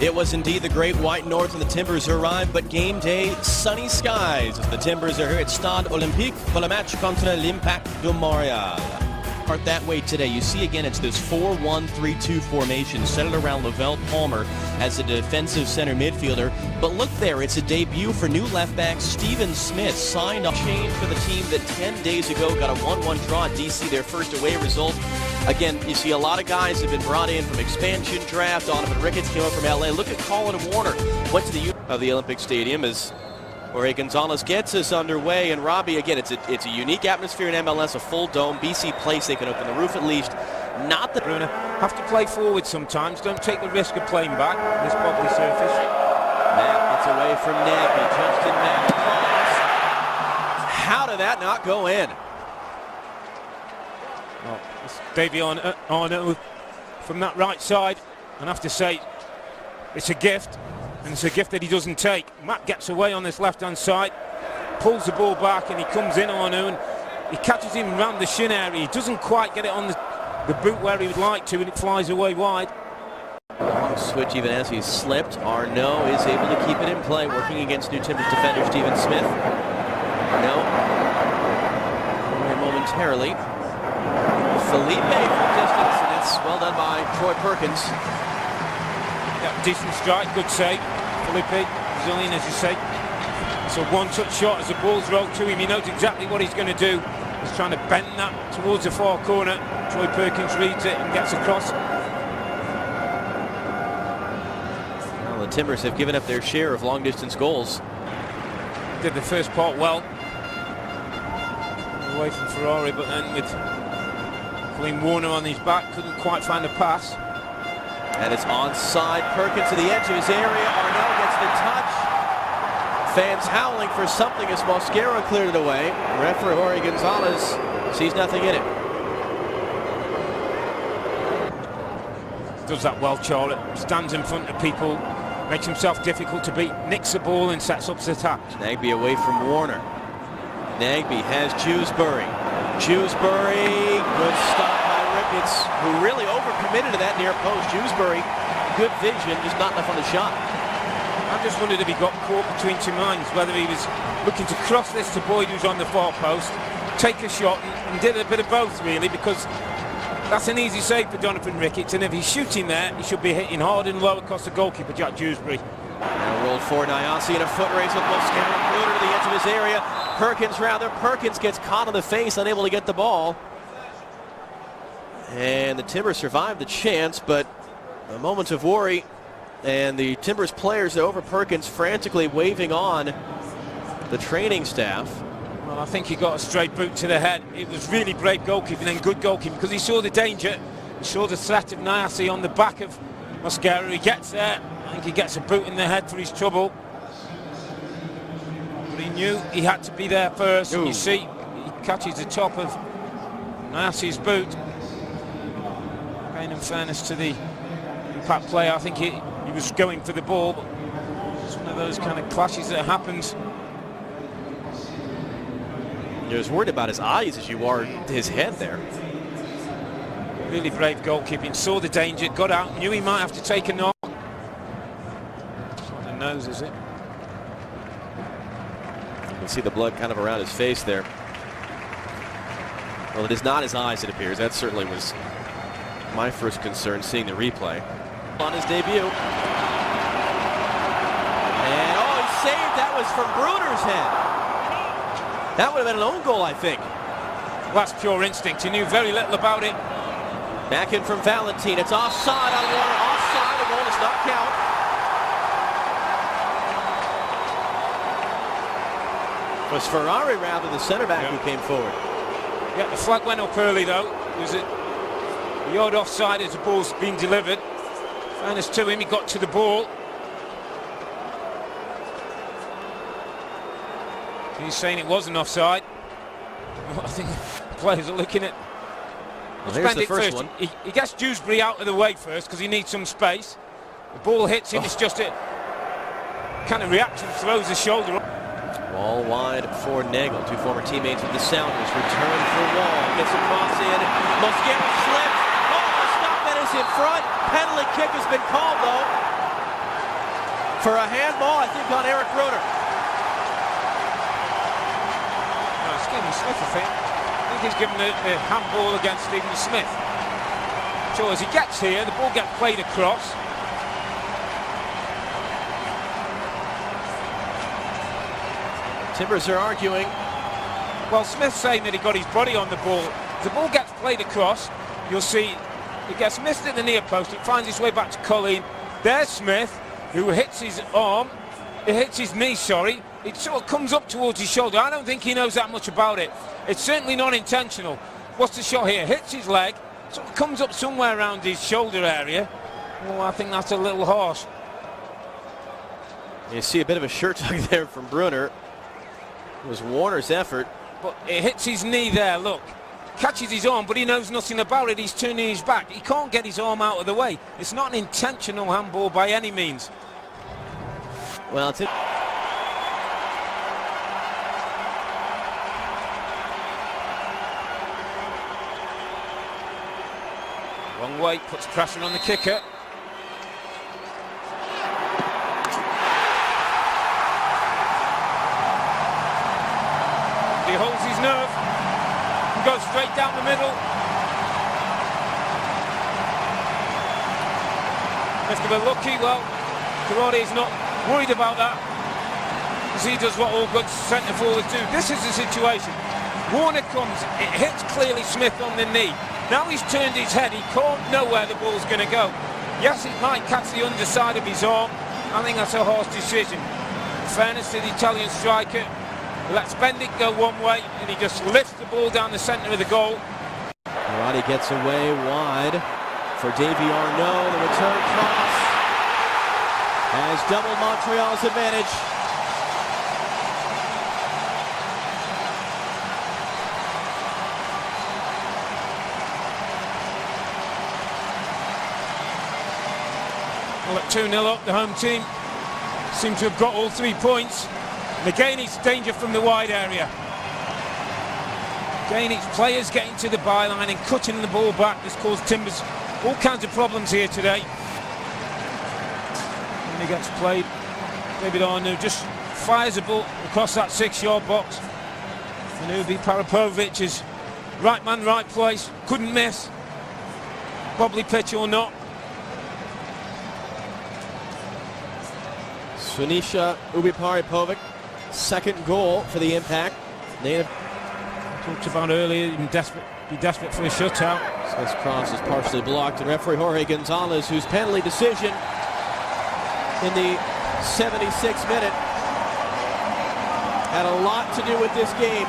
It was indeed the great white north and the Timbers arrived, but game day, sunny skies as the Timbers are here at Stade Olympique for le match contre l'Impact de Montreal. Part that way today. You see again, it's this 4-1-3-2 formation centered around Lavelle Palmer as a defensive center midfielder. But look there, it's a debut for new left back Stephen Smith, signed a change for the team that 10 days ago got a 1-1 draw at DC, their first away result. Again, you see a lot of guys have been brought in from expansion draft. Donovan Ricketts came up from LA. Look at Colin Warner. Went to the youth of the Olympic Stadium as Jorge Gonzalez gets us underway. And Robbie, again, it's a unique atmosphere in MLS, a full dome. BC Place, they can open the roof at least. Not the Bruno have to play forward sometimes. Don't take the risk of playing back on this bubbly surface. Knapp gets away from Nagby. Justin Knapp. How did that not go in? Well, it's Davy Arnaud from that right side, and I have to say it's a gift, and it's a gift that he doesn't take. Matt gets away on this left hand side, pulls the ball back, and he comes in Arnaud, and he catches him around the shin area. He doesn't quite get it on the boot where he would like to, and it flies away wide. Long switch even as he's slipped. Arnaud is able to keep it in play, working against New Timbers defender Stephen Smith. Arnaud momentarily. Felipe from distance, and it's well done by Troy Perkins. Yeah, decent strike, good save. Felipe, resilient as you say. It's a one-touch shot as the ball's rolled to him. He knows exactly what he's going to do. He's trying to bend that towards the far corner. Troy Perkins reads it and gets across. Well, the Timbers have given up their share of long-distance goals. Did the first part well. Away from Ferrari, but then with Warner on his back, couldn't quite find a pass. And it's onside. Perkins to the edge of his area. Arnaud gets the touch. Fans howling for something as Mosquera cleared it away. Referee Jorge Gonzalez sees nothing in it. Does that well, Charlotte. Stands in front of people, makes himself difficult to beat, nicks the ball and sets up his attack. Nagby away from Warner. Nagby has Jewsbury. Jewsbury, good stop by Ricketts, who really overcommitted to that near post. Jewsbury, good vision, just not enough on the shot. I just wondered if he got caught between two minds, whether he was looking to cross this to Boyd, who's on the far post, take a shot, and did a bit of both, really, because that's an easy save for Donovan Ricketts, and if he's shooting there, he should be hitting hard and low across the goalkeeper, Jack Jewsbury. Now rolled for Nyasi in a foot race with Mosquera, cleared to the edge of his area. Perkins gets caught in the face, unable to get the ball. And the Timbers survived the chance, but a moment of worry. And the Timbers players over Perkins frantically waving on the training staff. Well, I think he got a straight boot to the head. It was really brave goalkeeping and good goalkeeping because he saw the danger. He saw the threat of Nyasi on the back of Mosquera. He gets there. I think he gets a boot in the head for his trouble. But he knew he had to be there first. You see, he catches the top of Nyasi's boot. Again, in fairness to the Impact player, I think he was going for the ball, but it's one of those kind of clashes that happens. You're as worried about his eyes as you are his head there. Really brave goalkeeping, saw the danger, got out, knew he might have to take a knock. It's not the nose, is it? You can see the blood kind of around his face there. Well, it is not his eyes, it appears. That certainly was my first concern, seeing the replay. On his debut. And, oh, he saved. That was from Bruner's head. That would have been an own goal, I think. Well, that's pure instinct. He knew very little about it. Back in from Valentin. It's offside on Warner. Offside. The goal does not count. It was Ferrari, rather, the center back who came forward. Yeah, the flag went up early, though. It was a yard offside as the ball's been delivered. Fairness to him, he got to the ball. He's saying it wasn't offside. Well, I think the players are looking at. Well, here's the first one. He gets Jewsbury out of the way first because he needs some space. The ball hits him. It's just a kind of reaction, throws the shoulder up. Wall wide for Nagel. Two former teammates with the Sounders. Return for Wall. Gets across in. Mosquera slips. Oh, the stop that is in front. Penalty kick has been called, though. for a handball, I think, on Eric Bruner. No, Stephen Smith, I think. He's given the handball against Stephen Smith. So as he gets here, the ball gets played across. Timbers are arguing. Well, Smith's saying that he got his body on the ball. The ball gets played across. You'll see it gets missed at the near post. It finds its way back to Colleen. There's Smith, who hits his arm. It hits his knee, sorry. It sort of comes up towards his shoulder. I don't think he knows that much about it. It's certainly not intentional. What's the shot here? Hits his leg. Sort of comes up somewhere around his shoulder area. Oh, I think that's a little harsh. You see a bit of a shirt tug there from Bruner. It was Warner's effort. But it hits his knee there, look. Catches his arm, but he knows nothing about it. He's turning his back. He can't get his arm out of the way. It's not an intentional handball by any means. Well, it's it. Wrong way, puts pressure on the kicker. He holds his nerve and goes straight down the middle. If they were lucky, well, Karate is not worried about that, because he does what all good centre forwards do. This is the situation. Warner comes, it hits clearly Smith on the knee. Now he's turned his head, he can't know where the ball's going to go. Yes, it might catch the underside of his arm. I think that's a harsh decision. In fairness to the Italian striker, lets Bendick go one way, and he just lifts the ball down the centre of the goal. Karate gets away wide for Davy Arnaud. The return cross has doubled Montreal's advantage. Well, at 2-0 up, the home team seem to have got all 3 points. And again, it's danger from the wide area. Again, it's players getting to the byline and cutting the ball back. This caused Timbers all kinds of problems here today. When he gets played, David Arnaud just fires a ball across that 6-yard box. And Ubi Parapovic is right man, right place. Couldn't miss. Wobbly pitch or not. Sunisha Ubi-Parapovic, second goal for the Impact. Native talked about earlier, be desperate for a shutout. Smith's cross is partially blocked, and referee Jorge Gonzalez, whose penalty decision in the 76th minute had a lot to do with this game.